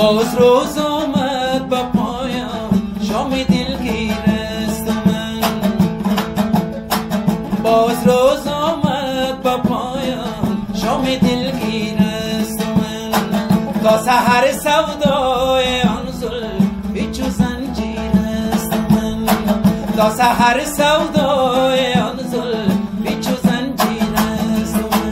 باز روز آمد به پایان، شام دلگیر است من. باز روز آمد به پایان، شام دلگیر است من. تا سحر سودای آن زلف چو زنجیر است من. تا سحر سودای آن زلف چو زنجیر است من.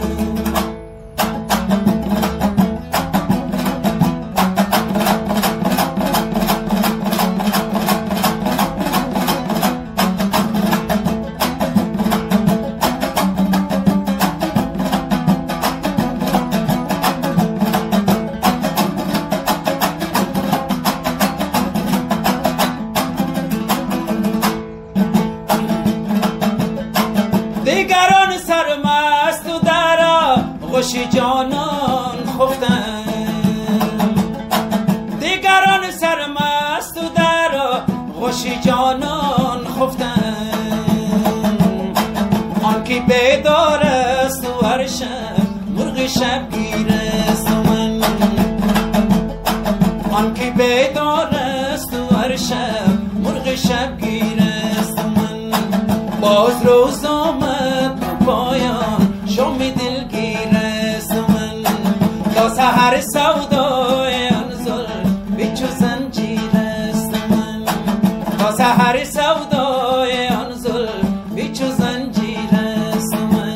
دیگران سرمست و در آغوش جانان خفتند. دیگران سرمست و در آغوش جانان خفتند. آن که بیدار است و هر شب مرغ شبگیر است من. آن که بیدار است و هر شب مرغ شبگیر است من. باز روز آمد پایان، شام دلگیر است من. تا سحر سودای آن زلف چو زنجیر است من. تا سحر سودای آن زلف چو زنجیر است من.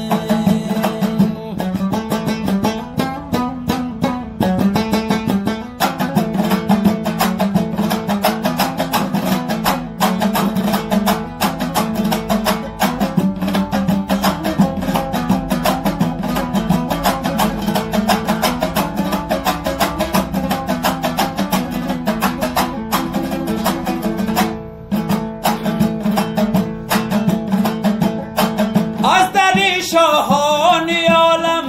از در شاهان عالم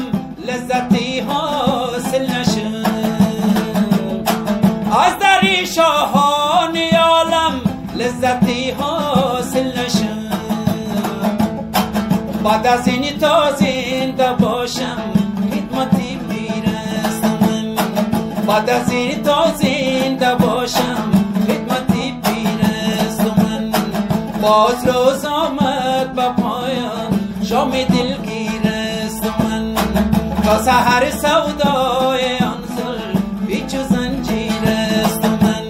لذتی حاصل نشد. از در شاهان عالم لذتی حاصل نشد. بعد از این تا زنده باشم خدمتی پیرست من. بعد از این تا زنده باشم خدمتی پیرست من. باز روز آمد به پایان، شام دلگیر است من. تا سحر سودای آن زلف چو زنجیر است من.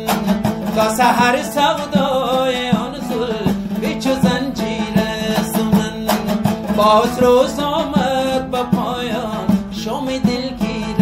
تا سحر سودای آن زلف چو زنجیر است من. باز روز آمد به پایان، شام دلگیر